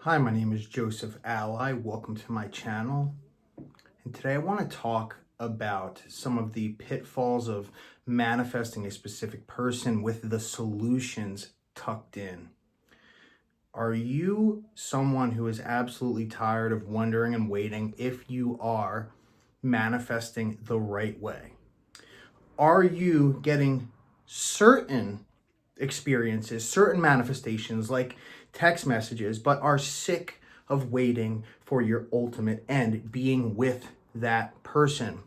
Hi, my name is Joseph Alai. Welcome to my channel. And today I want to talk about some of the pitfalls of manifesting a specific person with the solutions tucked in. Are you someone who is absolutely tired of wondering and waiting if you are manifesting the right way? Are you getting certain experiences, certain manifestations like text messages, but are sick of waiting for your ultimate end, being with that person?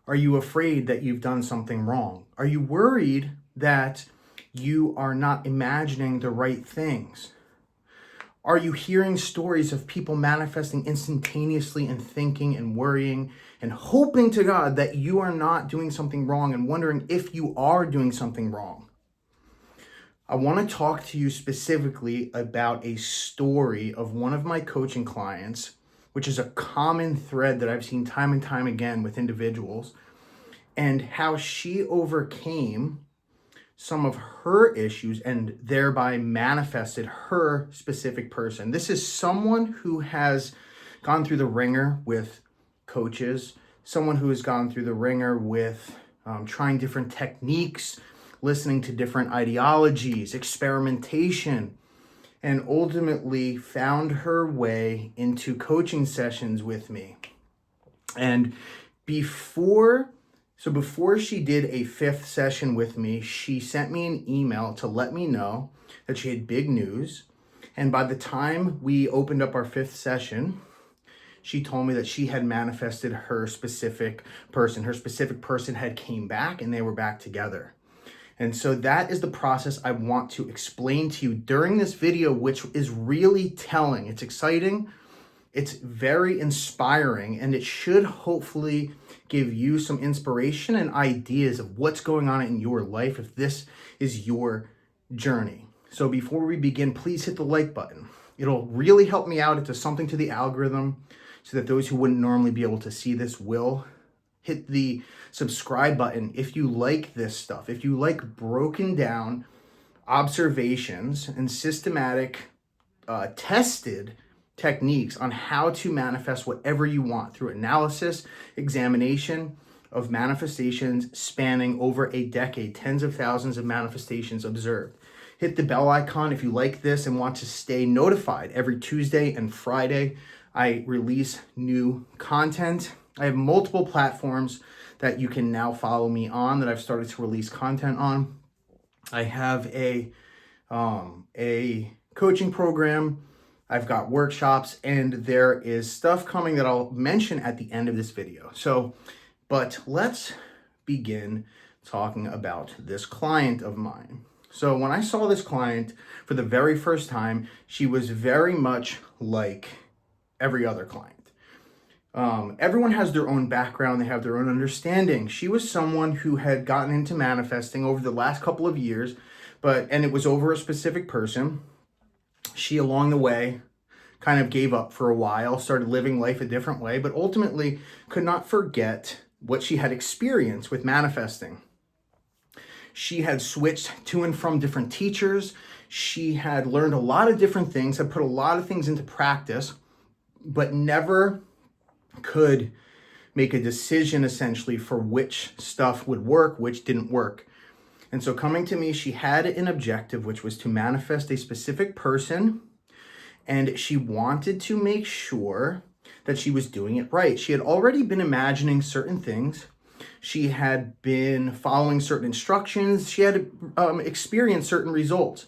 Are you afraid that you've done something wrong? Are you worried that you are not imagining the right things? Are you hearing stories of people manifesting instantaneously and thinking and worrying and hoping to God that you are not doing something wrong and wondering if you are doing something wrong? I want to talk to you specifically about a story of one of my coaching clients, which is a common thread that I've seen time and time again with individuals, and how she overcame some of her issues and thereby manifested her specific person. This is someone who has gone through the ringer with coaches, someone who has gone through the ringer with trying different techniques, listening to different ideologies, experimentation, and ultimately found her way into coaching sessions with me. And before she did a fifth session with me, she sent me an email to let me know that she had big news. And by the time we opened up our fifth session, she told me that she had manifested her specific person. Her specific person had came back and they were back together. And so that is the process I want to explain to you during this video, which is really telling. It's exciting. It's very inspiring, and it should hopefully give you some inspiration and ideas of what's going on in your life if this is your journey. So before we begin, please hit the like button. It'll really help me out. It does something to the algorithm so that those who wouldn't normally be able to see this will. Hit the subscribe button if you like this stuff, if you like broken down observations and systematic, tested techniques on how to manifest whatever you want through analysis, examination of manifestations spanning over a decade, tens of thousands of manifestations observed. Hit the bell icon if you like this and want to stay notified. Every Tuesday and Friday, I release new content. I have multiple platforms that you can now follow me on that I've started to release content on. I have a coaching program. I've got workshops, and there is stuff coming that I'll mention at the end of this video. But let's begin talking about this client of mine. So when I saw this client for the very first time, she was very much like every other client. Everyone has their own background. They have their own understanding. She was someone who had gotten into manifesting over the last couple of years, and it was over a specific person. She, along the way, kind of gave up for a while, started living life a different way, but ultimately could not forget what she had experienced with manifesting. She had switched to and from different teachers. She had learned a lot of different things, had put a lot of things into practice, but never could make a decision essentially for which stuff would work, which didn't work. And so coming to me, she had an objective, which was to manifest a specific person, and she wanted to make sure that she was doing it right. She had already been imagining certain things. She had been following certain instructions. She had experienced certain results,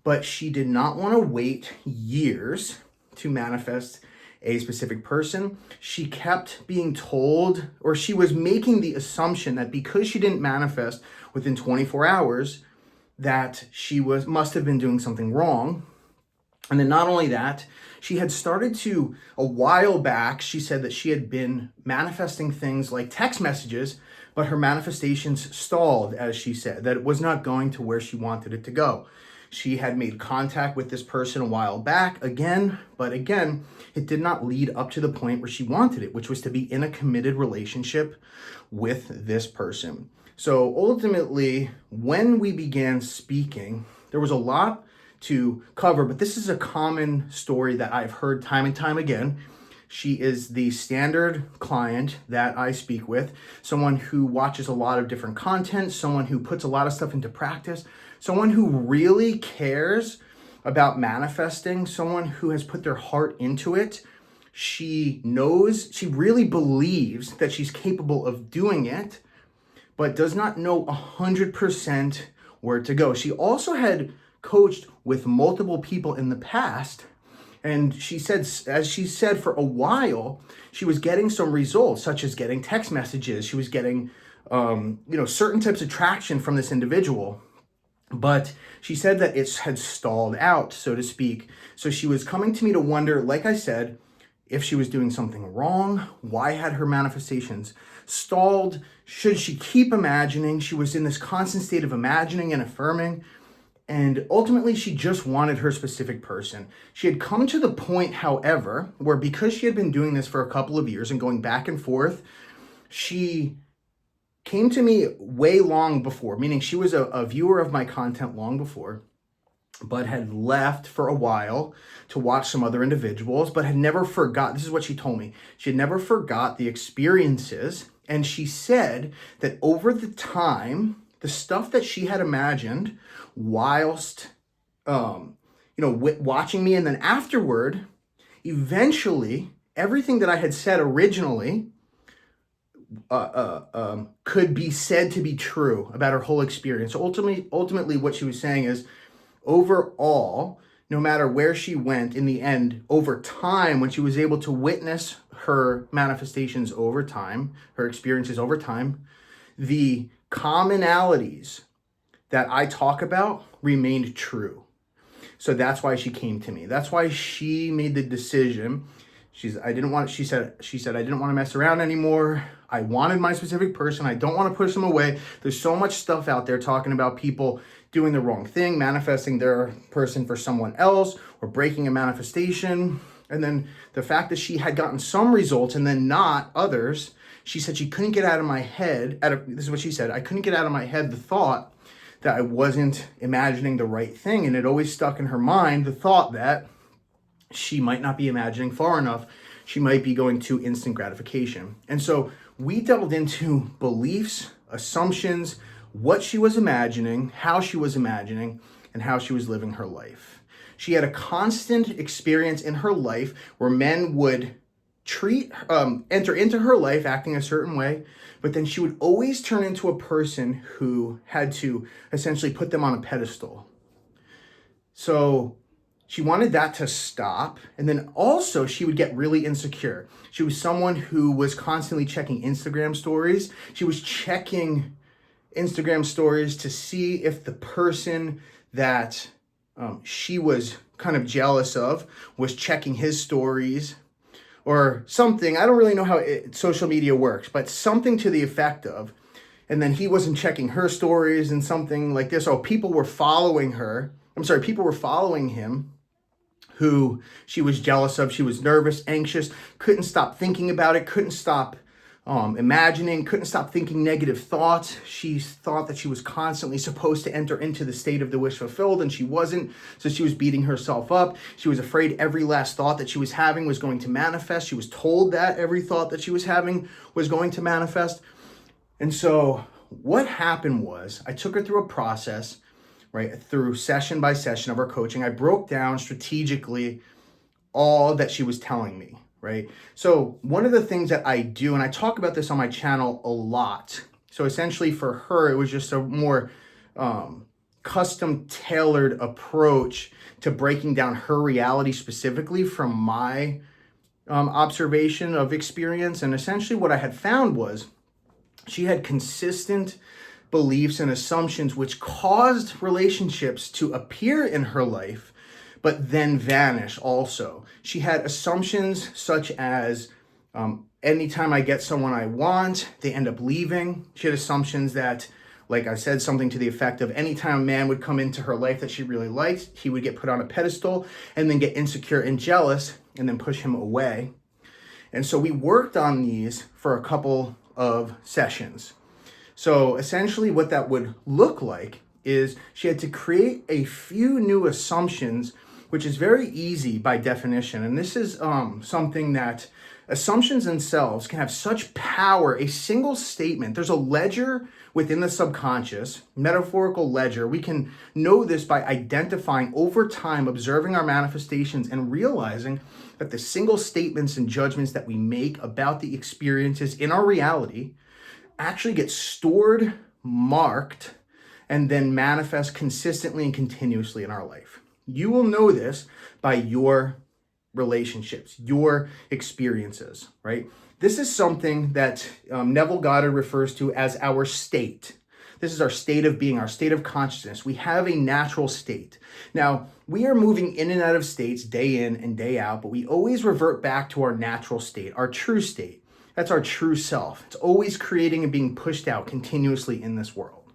but she did not want to wait years to manifest a specific person. She kept being told, or she was making the assumption that because she didn't manifest within 24 hours, that she must have been doing something wrong. And then not only that, she had started to, a while back, she said that she had been manifesting things like text messages, but her manifestations stalled, as she said, that it was not going to where she wanted it to go. She had made contact with this person a while back but again, it did not lead up to the point where she wanted it, which was to be in a committed relationship with this person. So ultimately, when we began speaking, there was a lot to cover, but this is a common story that I've heard time and time again. She is the standard client that I speak with, someone who watches a lot of different content, someone who puts a lot of stuff into practice, someone who really cares about manifesting, someone who has put their heart into it. She really believes that she's capable of doing it, but does not know 100% where to go. She also had coached with multiple people in the past, and she said, as she said, for a while, she was getting some results, such as getting text messages. She was getting, certain types of traction from this individual. But she said that it had stalled out, so to speak. So she was coming to me to wonder, like I said, if she was doing something wrong. Why had her manifestations stalled? Should she keep imagining? She was in this constant state of imagining and affirming. And ultimately, she just wanted her specific person. She had come to the point, however, where because she had been doing this for a couple of years and going back and forth, she came to me way long before, meaning she was a viewer of my content long before, but had left for a while to watch some other individuals, but had never forgot. This is what she told me. She had never forgot the experiences. And she said that over the time, the stuff that she had imagined whilst, watching me, and then afterward, eventually, everything that I had said originally could be said to be true about her whole experience. So ultimately, what she was saying is, overall, no matter where she went, in the end, over time, when she was able to witness her manifestations over time, her experiences over time, the commonalities that I talk about remained true. So that's why she came to me. That's why she made the decision. She said, I didn't want to mess around anymore. I wanted my specific person. I don't want to push them away. There's so much stuff out there talking about people doing the wrong thing, manifesting their person for someone else, or breaking a manifestation. And then the fact that she had gotten some results and then not others, she said she couldn't get out of my head, this is what she said, I couldn't get out of my head the thought that I wasn't imagining the right thing. And it always stuck in her mind, the thought that she might not be imagining far enough. She might be going to instant gratification. And so we delved into beliefs, assumptions, what she was imagining, how she was imagining, and how she was living her life. She had a constant experience in her life where men would enter into her life acting a certain way, but then she would always turn into a person who had to essentially put them on a pedestal. So she wanted that to stop. And then also she would get really insecure. She was someone who was constantly checking Instagram stories. She was checking Instagram stories to see if the person that she was kind of jealous of was checking his stories or something. I don't really know how social media works, but something to the effect of, and then he wasn't checking her stories and something like this. Oh, people were following him who she was jealous of. She was nervous, anxious, couldn't stop thinking about it, couldn't stop imagining, couldn't stop thinking negative thoughts. She thought that she was constantly supposed to enter into the state of the wish fulfilled, and she wasn't. So she was beating herself up. She was afraid every last thought that she was having was going to manifest. She was told that every thought that she was having was going to manifest. And so what happened was I took her through a process, right, through session by session of our coaching. I broke down strategically all that she was telling me. Right? So one of the things that I do, and I talk about this on my channel a lot. So essentially for her, it was just a more custom tailored approach to breaking down her reality specifically from my observation of experience. And essentially what I had found was she had consistent beliefs and assumptions which caused relationships to appear in her life but then vanish also. She had assumptions such as anytime I get someone I want, they end up leaving. She had assumptions that, like I said, something to the effect of anytime a man would come into her life that she really liked, he would get put on a pedestal and then get insecure and jealous and then push him away. And so we worked on these for a couple of sessions. So essentially what that would look like is she had to create a few new assumptions, which is very easy by definition. And this is something that assumptions themselves can have such power. A single statement, there's a ledger within the subconscious, metaphorical ledger. We can know this by identifying over time, observing our manifestations and realizing that the single statements and judgments that we make about the experiences in our reality actually get stored, marked, and then manifest consistently and continuously in our life. You will know this by your relationships, your experiences, right? This is something that Neville Goddard refers to as our state. This is our state of being, our state of consciousness. We have a natural state. Now, we are moving in and out of states day in and day out, but we always revert back to our natural state, our true state. That's our true self. It's always creating and being pushed out continuously in this world.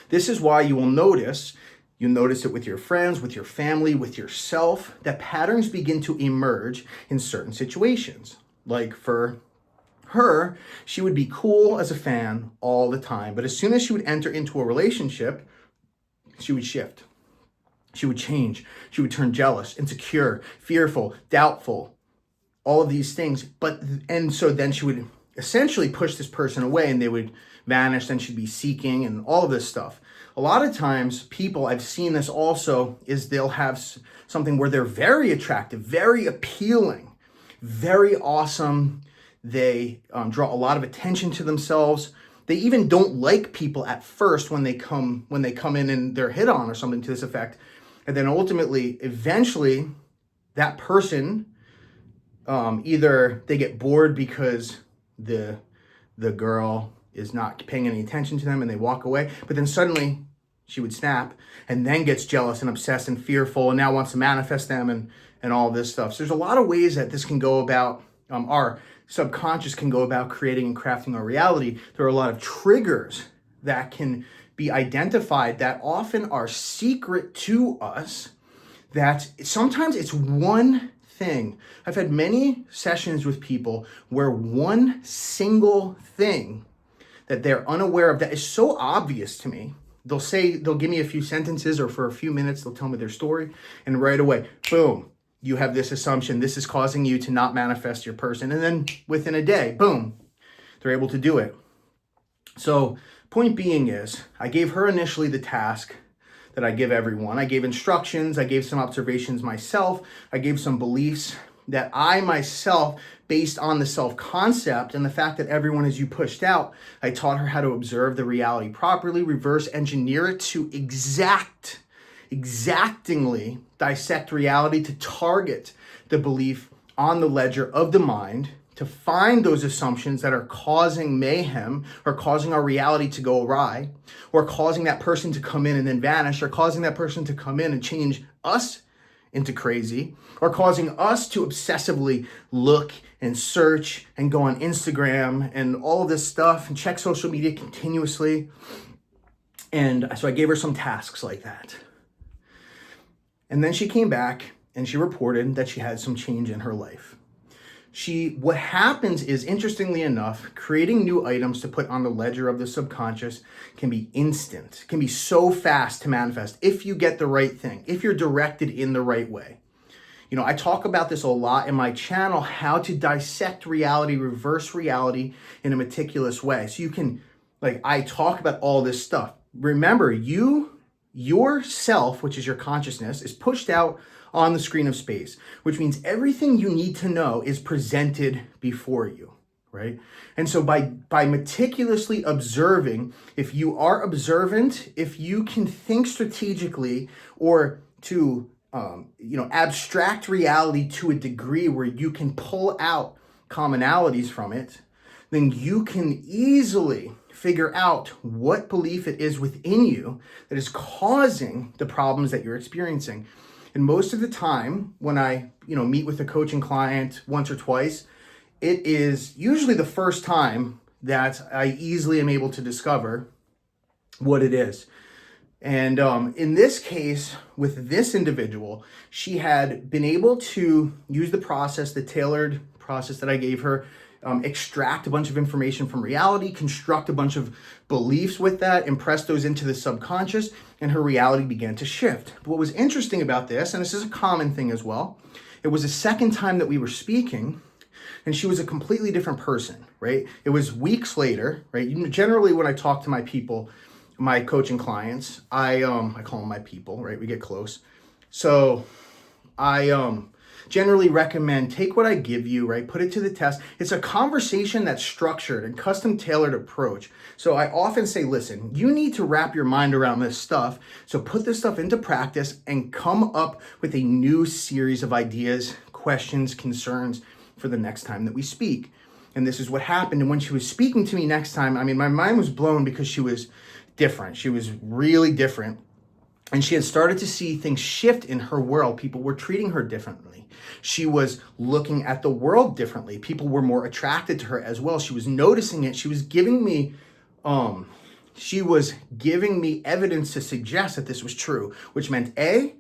This is why you will notice, you'll notice it with your friends, with your family, with yourself, that patterns begin to emerge in certain situations. Like for her, she would be cool as a fan all the time, but as soon as she would enter into a relationship, she would shift. She would change. She would turn jealous, insecure, fearful, doubtful, all of these things. And so then she would essentially push this person away and they would vanish. Then she'd be seeking and all of this stuff. A lot of times people, I've seen this also, is they'll have something where they're very attractive, very appealing, very awesome. They draw a lot of attention to themselves. They even don't like people at first when they come in and they're hit on or something to this effect. And then ultimately, eventually, that person, either they get bored because the girl is not paying any attention to them and they walk away, but then suddenly she would snap and then gets jealous and obsessed and fearful and now wants to manifest them and all this stuff. So there's a lot of ways that this can go about, our subconscious can go about creating and crafting our reality. There are a lot of triggers that can be identified that often are secret to us, that sometimes it's one thing. I've had many sessions with people where one single thing that they're unaware of that is so obvious to me. They'll give me a few sentences or for a few minutes, they'll tell me their story. And right away, boom, you have this assumption. This is causing you to not manifest your person. And then within a day, boom, they're able to do it. So point being is, I gave her initially the task that I give everyone. I gave instructions. I gave some observations myself. I gave some beliefs that I myself, based on the self-concept and the fact that everyone is you pushed out, I taught her how to observe the reality properly, reverse engineer it to exactingly dissect reality, to target the belief on the ledger of the mind, to find those assumptions that are causing mayhem or causing our reality to go awry, or causing that person to come in and then vanish, or causing that person to come in and change us into crazy, or causing us to obsessively look and search and go on Instagram and all of this stuff and check social media continuously. And so I gave her some tasks like that. And then she came back and she reported that she had some change in her life. What happens is, interestingly enough, creating new items to put on the ledger of the subconscious can be instant, can be so fast to manifest if you get the right thing, if you're directed in the right way. You know, I talk about this a lot in my channel, how to dissect reality, reverse reality in a meticulous way. So you can, I talk about all this stuff. Remember, yourself, which is your consciousness, is pushed out on the screen of space, which means everything you need to know is presented before you, right? And so by meticulously observing, if you are observant, if you can think strategically or to abstract reality to a degree where you can pull out commonalities from it, then you can easily figure out what belief it is within you that is causing the problems that you're experiencing. And most of the time when I, meet with a coaching client once or twice, it is usually the first time that I easily am able to discover what it is. And in this case, with this individual, she had been able to use the process, the tailored process that I gave her, extract a bunch of information from reality, construct a bunch of beliefs with that, impress those into the subconscious, and her reality began to shift. But what was interesting about this, and this is a common thing as well, it was the second time that we were speaking, and she was a completely different person, right? It was weeks later, right? Generally, when I talk to my people, my coaching clients, I call them my people, right? We get close. So I generally recommend take what I give you, right? Put it to the test. It's a conversation that's structured and custom tailored approach. So I often say, listen, you need to wrap your mind around this stuff. So put this stuff into practice and come up with a new series of ideas, questions, concerns for the next time that we speak. And this is what happened. And when she was speaking to me next time, I mean, my mind was blown because she was different. She was really different. And she had started to see things shift in her world. People were treating her differently. She was looking at the world differently. People were more attracted to her as well. She was noticing it. She was giving me evidence to suggest that this was true, which meant A,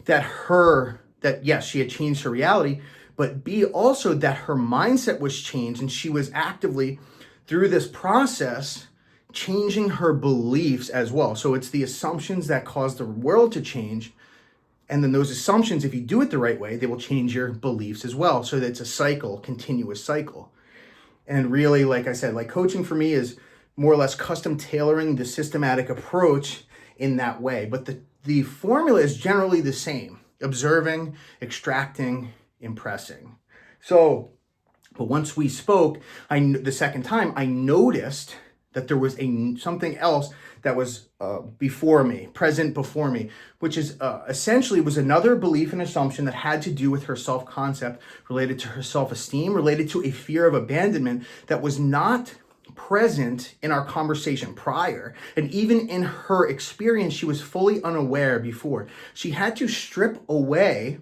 that yes, she had changed her reality, but B, also that her mindset was changed, and she was actively, through this process, changing her beliefs as well. So it's the assumptions that cause the world to change. And then those assumptions, if you do it the right way, they will change your beliefs as well. So that it's a cycle, continuous cycle. And really, like I said, like coaching for me is more or less custom tailoring the systematic approach in that way. But the formula is generally the same: observing, extracting, impressing. So, but once we spoke, the second time, I noticed that there was something else that was present before me, which is essentially was another belief and assumption that had to do with her self-concept, related to her self-esteem, related to a fear of abandonment that was not present in our conversation prior. And even in her experience, she was fully unaware before. She had to strip away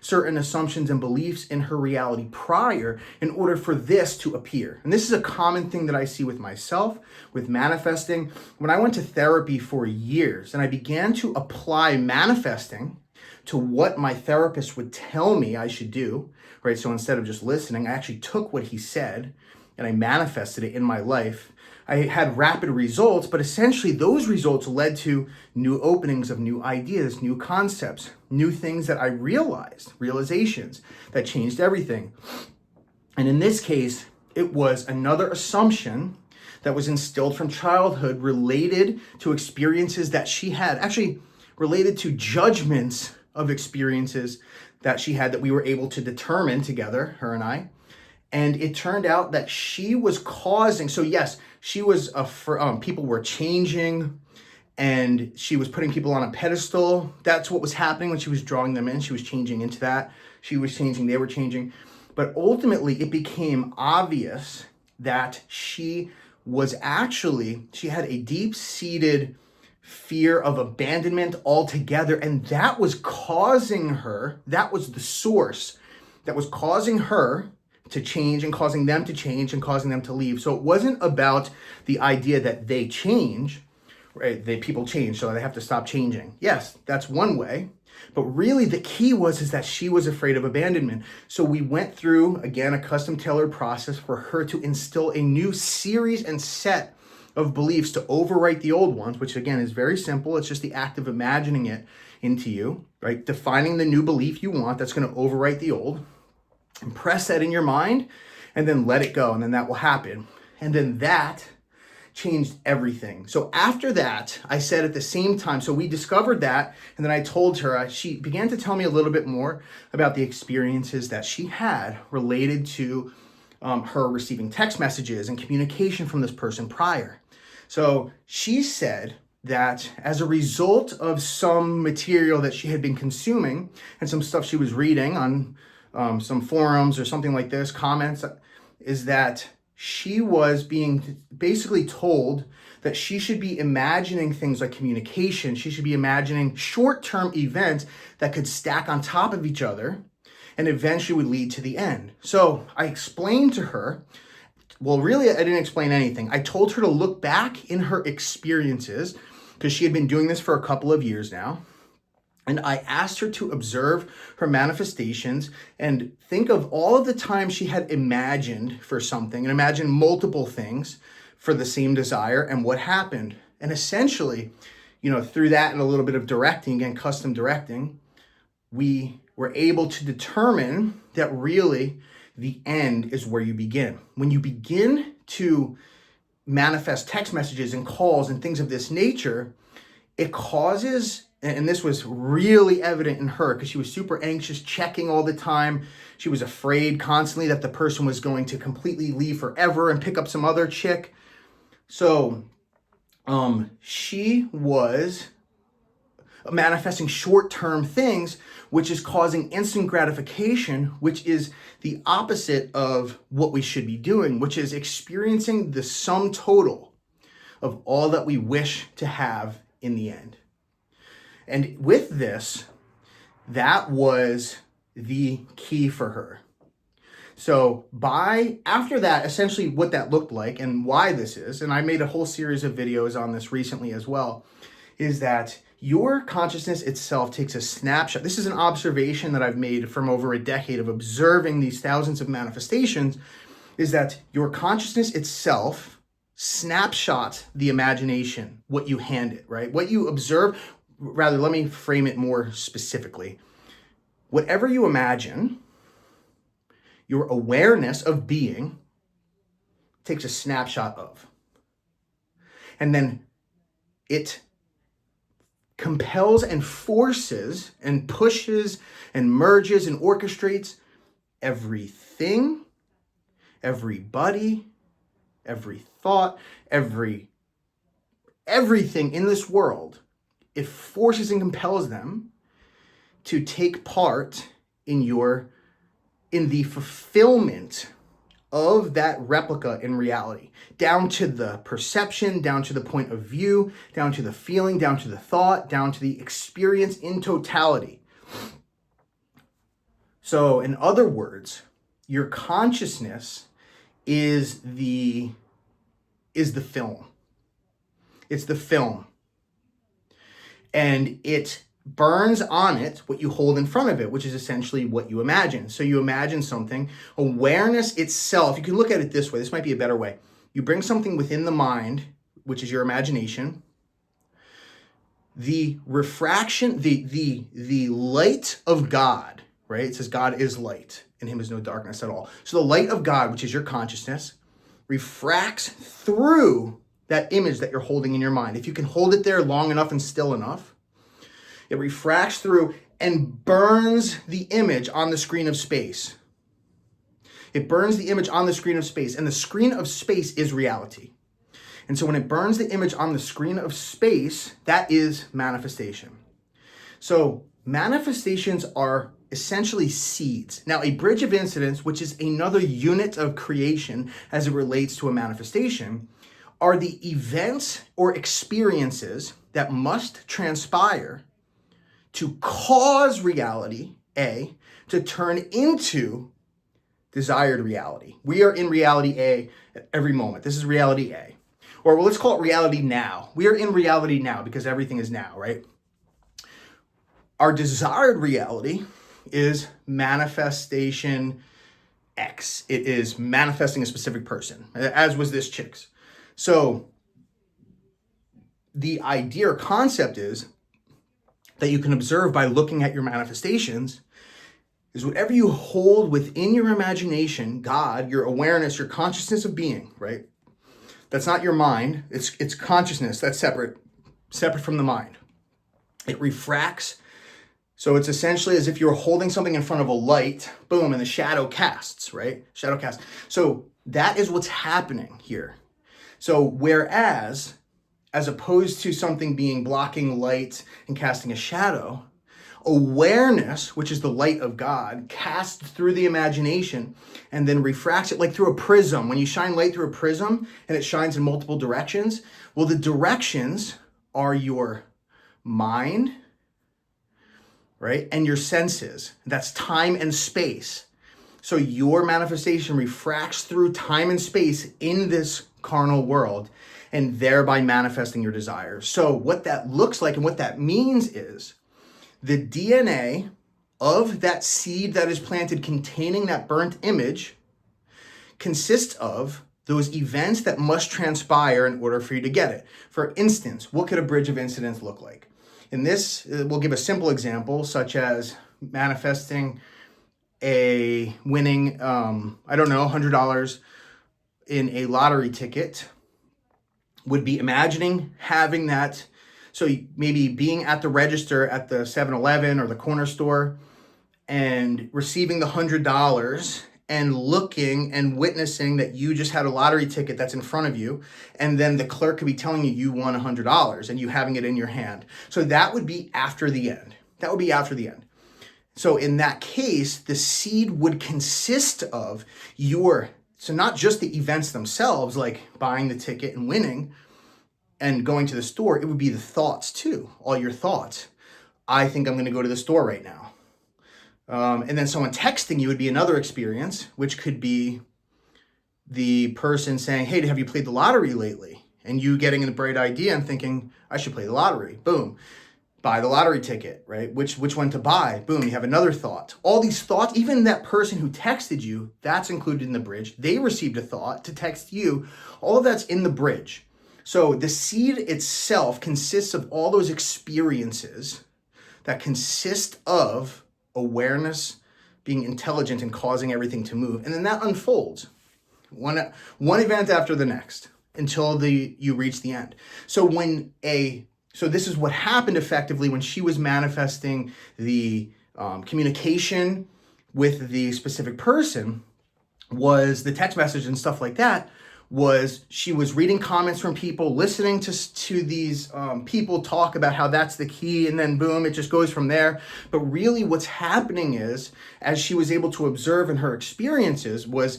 certain assumptions and beliefs in her reality prior in order for this to appear. And this is a common thing that I see with myself, with manifesting. When I went to therapy for years and I began to apply manifesting to what my therapist would tell me I should do, right? So instead of just listening, I actually took what he said and I manifested it in my life. I had rapid results, but essentially those results led to new openings of new ideas, new concepts, new things that I realizations that changed everything. And in this case, it was another assumption that was instilled from childhood related to experiences that she had, actually related to judgments of experiences that she had that we were able to determine together, her and I. And it turned out that she was causing, so yes, she was, people were changing and she was putting people on a pedestal. That's what was happening when she was drawing them in. She was changing into that. She was changing, they were changing. But ultimately it became obvious that she had a deep-seated fear of abandonment altogether. And that was causing her, that was the source that was causing her to change and causing them to change and causing them to leave. So it wasn't about the idea that they change, right? People change, so they have to stop changing. Yes, that's one way. But really the key is that she was afraid of abandonment. So we went through, again, a custom tailored process for her to instill a new series and set of beliefs to overwrite the old ones, which again is very simple. It's just the act of imagining it into you, right? Defining the new belief you want that's going to overwrite the old. Impress that in your mind and then let it go, and then that will happen. And then that changed everything. So after that, I said at the same time, so we discovered that, and then I told her, she began to tell me a little bit more about the experiences that she had related to her receiving text messages and communication from this person prior. So she said that as a result of some material that she had been consuming and some stuff she was reading on some forums or something like this, comments, is that she was being basically told that she should be imagining things like communication. She should be imagining short-term events that could stack on top of each other and eventually would lead to the end. So I explained to her, well, really, I didn't explain anything. I told her to look back in her experiences, because she had been doing this for a couple of years now. And I asked her to observe her manifestations and think of all of the times she had imagined for something and imagine multiple things for the same desire and what happened. And essentially, through that and a little bit of directing and custom directing, we were able to determine that really the end is where you begin. When you begin to manifest text messages and calls and things of this nature, it causes, and this was really evident in her because she was super anxious, checking all the time. She was afraid constantly that the person was going to completely leave forever and pick up some other chick. So she was manifesting short-term things, which is causing instant gratification, which is the opposite of what we should be doing, which is experiencing the sum total of all that we wish to have in the end. And with this, that was the key for her. So after that, essentially what that looked like and why this is, and I made a whole series of videos on this recently as well, is that your consciousness itself takes a snapshot. This is an observation that I've made from over a decade of observing these thousands of manifestations, is that your consciousness itself snapshots the imagination, what you hand it, right? What you observe, rather, let me frame it more specifically. Whatever you imagine, your awareness of being takes a snapshot of. And then it compels and forces and pushes and merges and orchestrates everything, everybody, every thought, everything in this world. It forces and compels them to take part in the fulfillment of that replica in reality, down to the perception, down to the point of view, down to the feeling, down to the thought, down to the experience in totality. So in other words, your consciousness is the film. It's the film. And it burns on it what you hold in front of it, which is essentially what you imagine. So you imagine something. Awareness itself, you can look at it this way. This might be a better way. You bring something within the mind, which is your imagination. The refraction, the light of God, right? It says God is light. In him is no darkness at all. So the light of God, which is your consciousness, refracts through that image that you're holding in your mind. If you can hold it there long enough and still enough, it refracts through and burns the image on the screen of space. It burns the image on the screen of space, and the screen of space is reality. And so when it burns the image on the screen of space, that is manifestation. So manifestations are essentially seeds. Now, a bridge of incidents, which is another unit of creation as it relates to a manifestation, are the events or experiences that must transpire to cause reality, A, to turn into desired reality. We are in reality A at every moment. This is reality A. Or let's call it reality now. We are in reality now because everything is now, right? Our desired reality is manifestation X. It is manifesting a specific person, as was this chick's. So the idea or concept is that you can observe by looking at your manifestations is whatever you hold within your imagination, God, your awareness, your consciousness of being, right? That's not your mind. It's consciousness. That's separate from the mind. It refracts. So it's essentially as if you're holding something in front of a light, boom, and the shadow casts, right? Shadow casts. So that is what's happening here. So whereas, as opposed to something being blocking light and casting a shadow, awareness, which is the light of God, casts through the imagination and then refracts it like through a prism. When you shine light through a prism and it shines in multiple directions, well, the directions are your mind, right? And your senses. That's time and space. So your manifestation refracts through time and space in this carnal world and thereby manifesting your desires. So what that looks like and what that means is the DNA of that seed that is planted containing that burnt image consists of those events that must transpire in order for you to get it. For instance, what could a bridge of incidents look like? In this, we'll give a simple example, such as manifesting a winning, $100 in a lottery ticket. Would be imagining having that. So maybe being at the register at the 7-Eleven or the corner store and receiving the $100 and looking and witnessing that you just had a lottery ticket that's in front of you, and then the clerk could be telling you won $100 and you having it in your hand. So that would be after the end. That would be after the end. So in that case, the seed would consist of so not just the events themselves, like buying the ticket and winning and going to the store, it would be the thoughts too, all your thoughts. I think I'm going to go to the store right now. And then someone texting you would be another experience, which could be the person saying, hey, have you played the lottery lately? And you getting a bright idea and thinking, I should play the lottery. Boom. Buy the lottery ticket, right? Which one to buy? Boom, you have another thought. All these thoughts, even that person who texted you, that's included in the bridge. They received a thought to text you. All of that's in the bridge. So the seed itself consists of all those experiences that consist of awareness, being intelligent and causing everything to move. And then that unfolds one event after the next until you reach the end. So this is what happened effectively when she was manifesting the communication with the specific person, was the text message and stuff like that, was she was reading comments from people, listening to these people talk about how that's the key, and then boom, it just goes from there. But really what's happening is, as she was able to observe in her experiences, was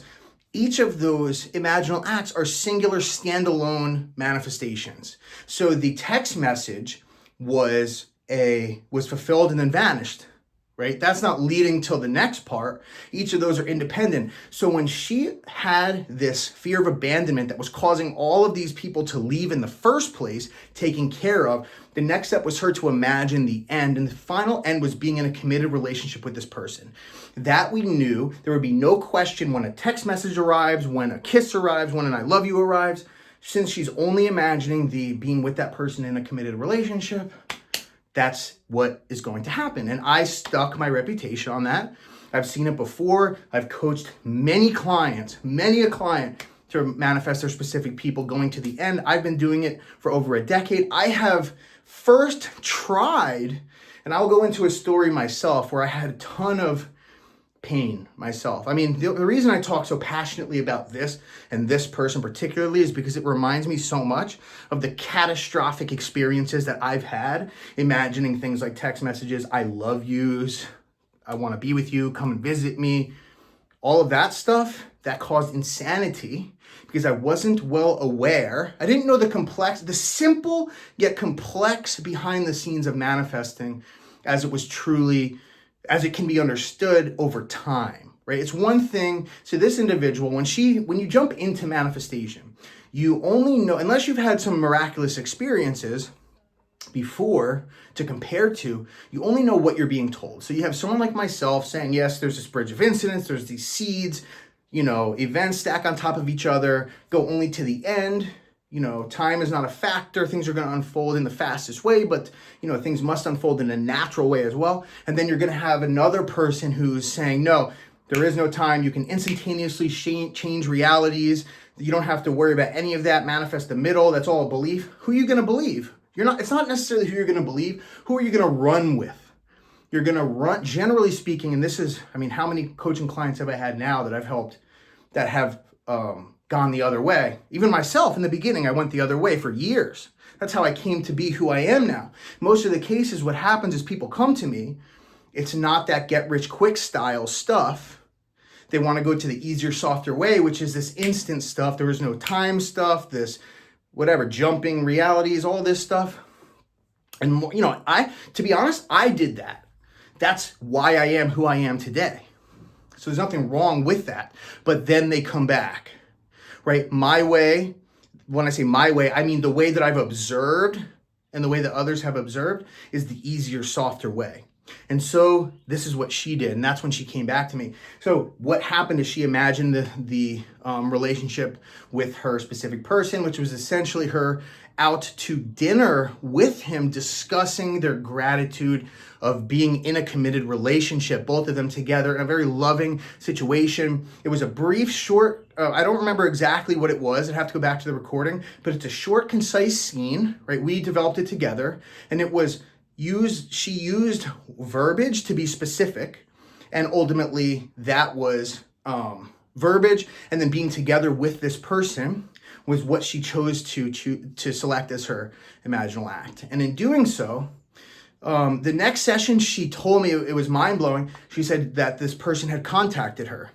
each of those imaginal acts are singular standalone manifestations. So the text message was fulfilled and then vanished, right? That's not leading till the next part. Each of those are independent. So when she had this fear of abandonment that was causing all of these people to leave in the first place, taken care of, the next step was her to imagine the end. And the final end was being in a committed relationship with this person. That we knew there would be no question when a text message arrives, when a kiss arrives, when an I love you arrives. Since she's only imagining the being with that person in a committed relationship, that's what is going to happen. And I stuck my reputation on that. I've seen it before. I've coached many a client to manifest their specific people going to the end. I've been doing it for over a decade. I have first tried, and I'll go into a story myself where I had a ton of pain myself. I mean, the reason I talk so passionately about this and this person particularly is because it reminds me so much of the catastrophic experiences that I've had, imagining things like text messages, I love yous, I want to be with you, come and visit me. All of that stuff that caused insanity because I wasn't well aware. I didn't know the simple yet complex behind the scenes of manifesting as it can be understood over time, right? It's one thing. So this individual, when you jump into manifestation, you only know, unless you've had some miraculous experiences before to compare to, you only know what you're being told. So you have someone like myself saying, yes, there's this bridge of incidents, there's these seeds, events stack on top of each other, go only to the end. Time is not a factor. Things are going to unfold in the fastest way, but, things must unfold in a natural way as well. And then you're going to have another person who's saying, no, there is no time. You can instantaneously change realities. You don't have to worry about any of that. Manifest the middle. That's all a belief. Who are you going to believe? It's not necessarily who you're going to believe. Who are you going to run with? You're going to run, generally speaking, and this is, how many coaching clients have I had now that I've helped that have, gone the other way. Even myself in the beginning, I went the other way for years. That's how I came to be who I am now. Most of the cases, what happens is people come to me. It's not that get rich quick style stuff. They want to go to the easier, softer way, which is this instant stuff. There is no time stuff, this whatever, jumping realities, all this stuff. And to be honest, I did that. That's why I am who I am today. So there's nothing wrong with that. But then they come back. Right? My way, when I say my way, I mean the way that I've observed and the way that others have observed is the easier, softer way. And so this is what she did, and that's when she came back to me. So what happened is she imagined the relationship with her specific person, which was essentially her out to dinner with him, discussing their gratitude of being in a committed relationship, both of them together in a very loving situation. It was a brief, short, I don't remember exactly what it was. I'd have to go back to the recording, but it's a short, concise scene, right? We developed it together, and it was she used verbiage to be specific, and ultimately that was verbiage, and then being together with this person was what she chose to select as her imaginal act. And in doing so, the next session, she told me, it was mind-blowing. She said that this person had contacted her.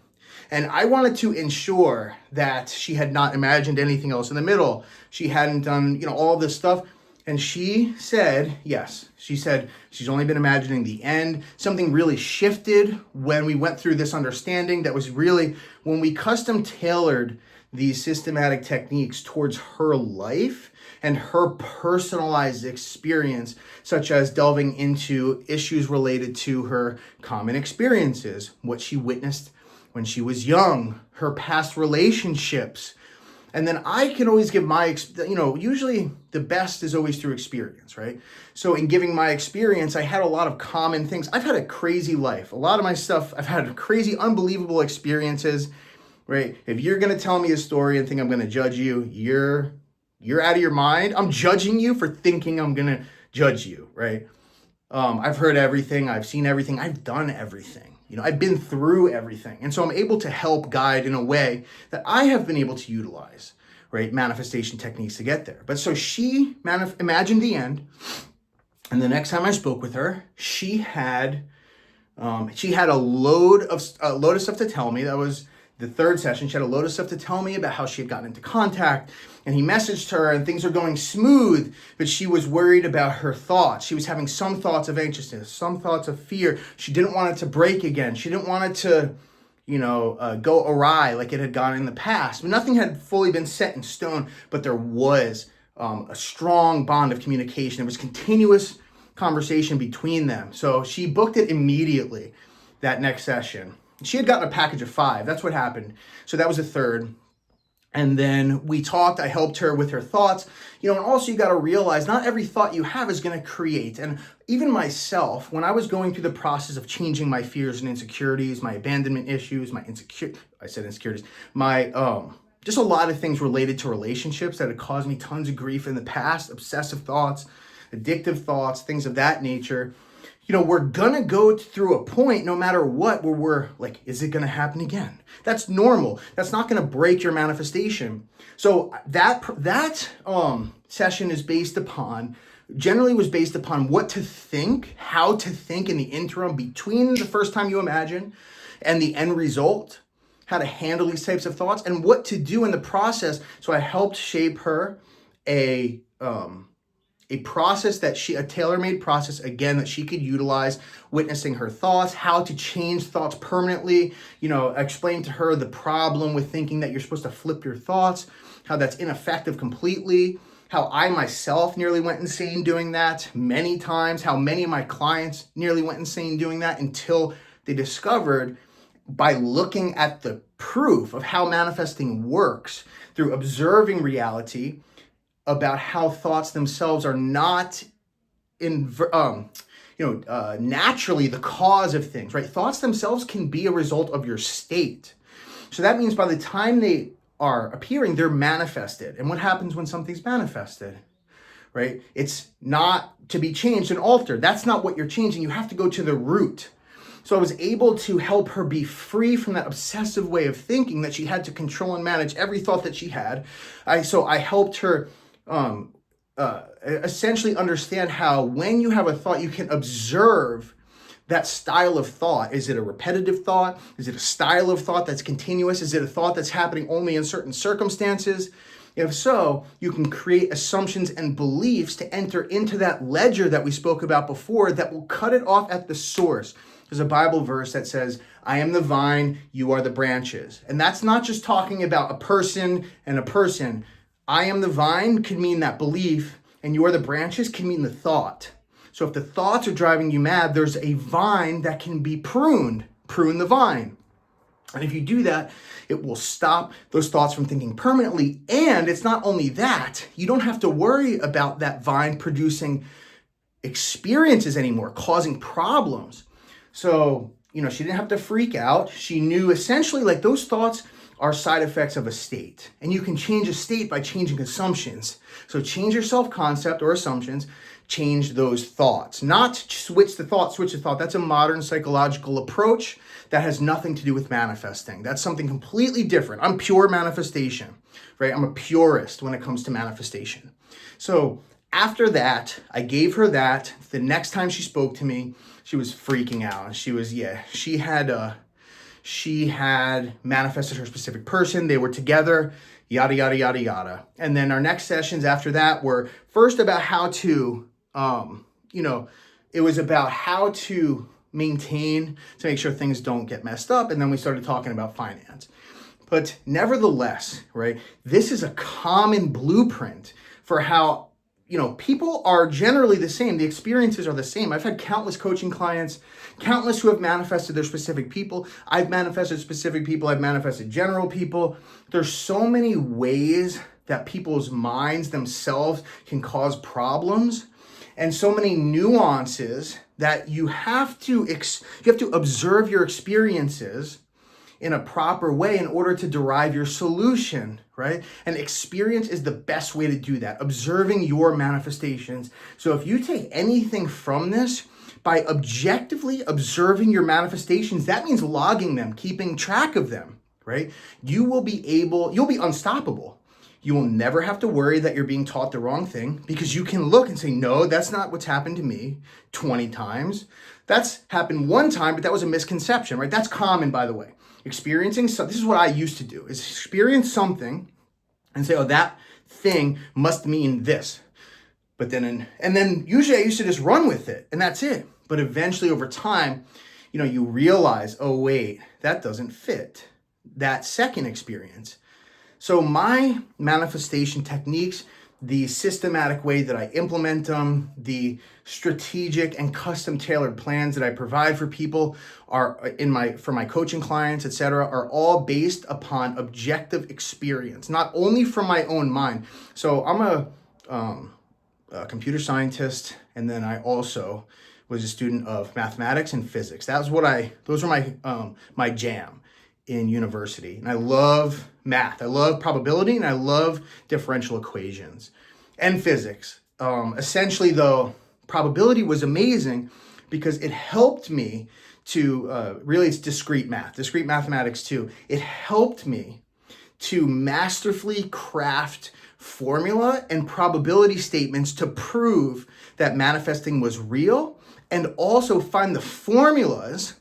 And I wanted to ensure that she had not imagined anything else in the middle. She hadn't done, all this stuff. And she said, yes, she said she's only been imagining the end. Something really shifted when we went through this understanding. That was really when we custom tailored these systematic techniques towards her life and her personalized experience, such as delving into issues related to her common experiences, what she witnessed when she was young, her past relationships. And then I can always give usually the best is always through experience, right? So in giving my experience, I had a lot of common things. I've had a crazy life. A lot of my stuff, I've had crazy, unbelievable experiences, right? If you're going to tell me a story and think I'm going to judge you, you're out of your mind. I'm judging you for thinking I'm going to judge you, right? I've heard everything. I've seen everything. I've done everything. I've been through everything. And so I'm able to help guide in a way that I have been able to utilize, right? Manifestation techniques to get there. But so she imagined the end. And the next time I spoke with her, she had a load of stuff to tell me. That was the third session. She had a load of stuff to tell me about how she had gotten into contact, and he messaged her and things are going smooth, but she was worried about her thoughts. She was having some thoughts of anxiousness, some thoughts of fear. She didn't want it to break again. She didn't want it to, go awry like it had gone in the past. But nothing had fully been set in stone, but there was a strong bond of communication. There was continuous conversation between them. So she booked it immediately, that next session. She had gotten a package of 5. That's what happened. So that was the third. And then we talked. I helped her with her thoughts. And also you got to realize not every thought you have is going to create. And even myself, when I was going through the process of changing my fears and insecurities, my abandonment issues, insecurities, just a lot of things related to relationships that had caused me tons of grief in the past, obsessive thoughts, addictive thoughts, things of that nature. We're going to go through a point no matter what where we're like, is it going to happen again? That's normal. That's not going to break your manifestation. So that session is generally was based upon what to think, how to think in the interim between the first time you imagine and the end result, how to handle these types of thoughts and what to do in the process. So I helped shape her a process a tailor-made process, again, that she could utilize, witnessing her thoughts, how to change thoughts permanently, explain to her the problem with thinking that you're supposed to flip your thoughts, how that's ineffective completely, how I myself nearly went insane doing that many times, how many of my clients nearly went insane doing that until they discovered by looking at the proof of how manifesting works through observing reality, about how thoughts themselves are not naturally the cause of things, right? Thoughts themselves can be a result of your state. So that means by the time they are appearing, they're manifested. And what happens when something's manifested, right? It's not to be changed and altered. That's not what you're changing. You have to go to the root. So I was able to help her be free from that obsessive way of thinking that she had to control and manage every thought that she had. So I helped her essentially understand how when you have a thought, you can observe that style of thought. Is it a repetitive thought? Is it a style of thought that's continuous? Is it a thought that's happening only in certain circumstances? If so, you can create assumptions and beliefs to enter into that ledger that we spoke about before that will cut it off at the source. There's a Bible verse that says, I am the vine, you are the branches. And that's not just talking about a person and a person. I am the vine could mean that belief, and you are the branches can mean the thought. So if the thoughts are driving you mad, there's a vine that can be pruned. Prune the vine. And if you do that, it will stop those thoughts from thinking permanently. And it's not only that, you don't have to worry about that vine producing experiences anymore, causing problems. So, she didn't have to freak out. She knew essentially like those thoughts are side effects of a state. And you can change a state by changing assumptions. So change your self-concept or assumptions, change those thoughts. Not switch the thought. That's a modern psychological approach that has nothing to do with manifesting. That's something completely different. I'm pure manifestation, right? I'm a purist when it comes to manifestation. So after that, I gave her that. The next time she spoke to me, she was freaking out. She had manifested her specific person. They were together, yada, yada, yada, yada. And then our next sessions after that were first about how to, it was about how to maintain to make sure things don't get messed up. And then we started talking about finance. But nevertheless, right, this is a common blueprint for how people are generally the same. The experiences are the same. I've had countless coaching clients, countless who have manifested their specific people. I've manifested specific people. I've manifested general people. There's so many ways that people's minds themselves can cause problems, and so many nuances that you have to observe your experiences in a proper way in order to derive your solution, right? And experience is the best way to do that, observing your manifestations. So if you take anything from this, by objectively observing your manifestations, that means logging them, keeping track of them, right? You'll be unstoppable. You will never have to worry that you're being taught the wrong thing because you can look and say, no, that's not what's happened to me 20 times. That's happened one time, but that was a misconception, right? That's common, by the way. Experiencing something, this is what I used to do, is experience something and say, oh, that thing must mean this. But then usually I used to just run with it and that's it. But eventually over time, you realize, oh, wait, that doesn't fit that second experience. So my manifestation techniques, the systematic way that I implement them, the strategic and custom tailored plans that I provide for people for my coaching clients, etc., are all based upon objective experience, not only from my own mind. So I'm a computer scientist, and then I also was a student of mathematics and physics. Those were my jam in university. And I love math. I love probability, and I love differential equations and physics. Essentially, though, probability was amazing because it helped me to, really it's discrete mathematics too. It helped me to masterfully craft formula and probability statements to prove that manifesting was real, and also find the formulas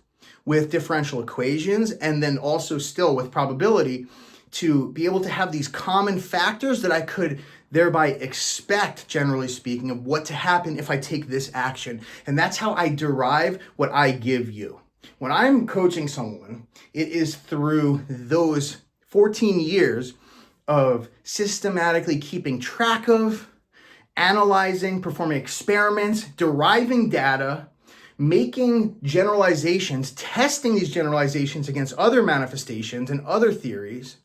with differential equations, and then also still with probability, to be able to have these common factors that I could thereby expect, generally speaking, of what to happen if I take this action. And that's how I derive what I give you. When I'm coaching someone, it is through those 14 years of systematically keeping track of, analyzing, performing experiments, deriving data, making generalizations, testing these generalizations against other manifestations and other theories,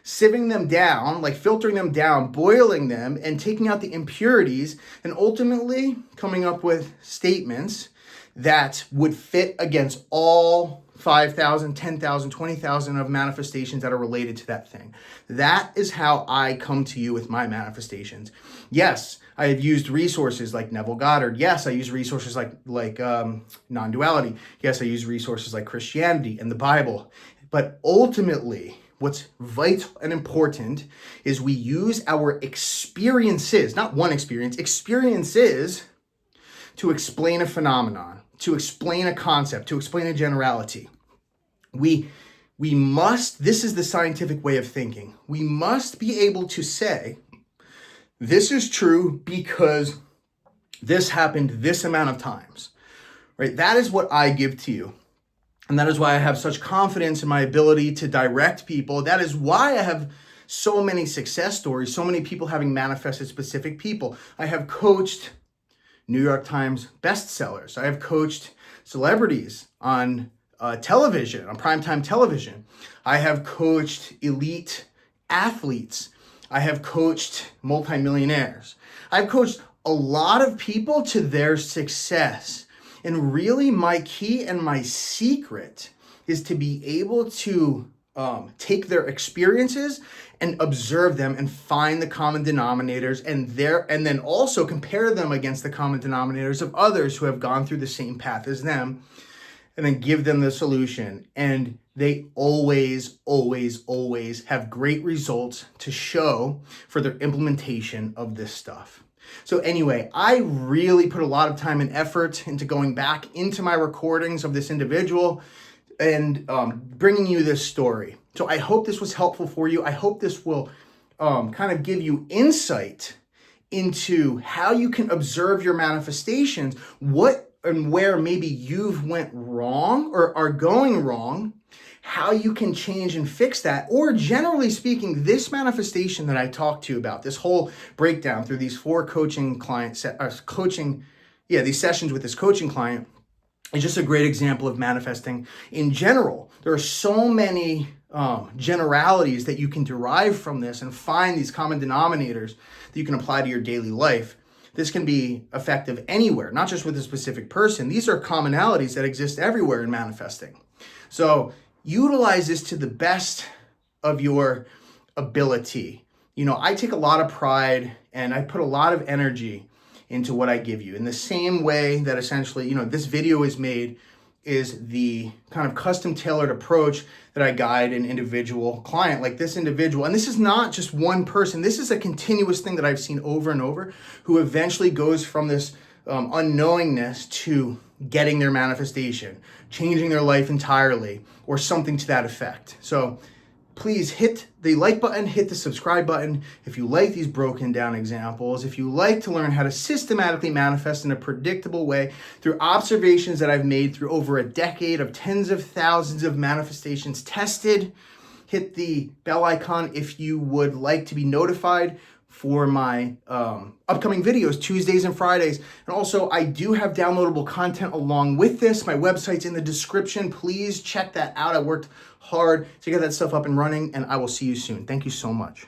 sieving them down, like filtering them down, boiling them, and taking out the impurities, and ultimately coming up with statements that would fit against all 5,000, 10,000, 20,000 of manifestations that are related to that thing. That is how I come to you with my manifestations. Yes, I have used resources like Neville Goddard. Yes, I use resources like non-duality. Yes, I use resources like Christianity and the Bible. But ultimately, what's vital and important is we use our experiences, not one experience, experiences to explain a phenomenon, to explain a concept, to explain a generality. We must, this is the scientific way of thinking. We must be able to say, this is true because this happened this amount of times, right? That is what I give to you. And that is why I have such confidence in my ability to direct people. That is why I have so many success stories, so many people having manifested specific people. I have coached New York Times bestsellers. I have coached celebrities on television, on primetime television. I have coached elite athletes. I have coached multimillionaires. I've coached a lot of people to their success. And really my key and my secret is to be able to take their experiences and observe them and find the common denominators and then also compare them against the common denominators of others who have gone through the same path as them, and then give them the solution. And they always, always, always have great results to show for their implementation of this stuff. So anyway, I really put a lot of time and effort into going back into my recordings of this individual and bringing you this story. So I hope this was helpful for you. I hope this will kind of give you insight into how you can observe your manifestations, what and where maybe you've went wrong or are going wrong, how you can change and fix that. Or generally speaking, this manifestation that I talked to you about, this whole breakdown through these 4 coaching clients, these sessions with this coaching client, is just a great example of manifesting in general. There are so many generalities that you can derive from this and find these common denominators that you can apply to your daily life. This can be effective anywhere, not just with a specific person. These are commonalities that exist everywhere in manifesting. So utilize this to the best of your ability. I take a lot of pride and I put a lot of energy into what I give you. In the same way that essentially, this video is made is the kind of custom tailored approach that I guide an individual client like this individual. And this is not just one person. This is a continuous thing that I've seen over and over, who eventually goes from this unknowingness to getting their manifestation, changing their life entirely, or something to that effect. So please hit the like button, hit the subscribe button if you like these broken down examples, if you like to learn how to systematically manifest in a predictable way through observations that I've made through over a decade of tens of thousands of manifestations tested. Hit the bell icon if you would like to be notified for my upcoming videos, Tuesdays and Fridays. And also, I do have downloadable content along with this. My website's in the description. Please check that out. I worked hard to get that stuff up and running, and I will see you soon. Thank you so much.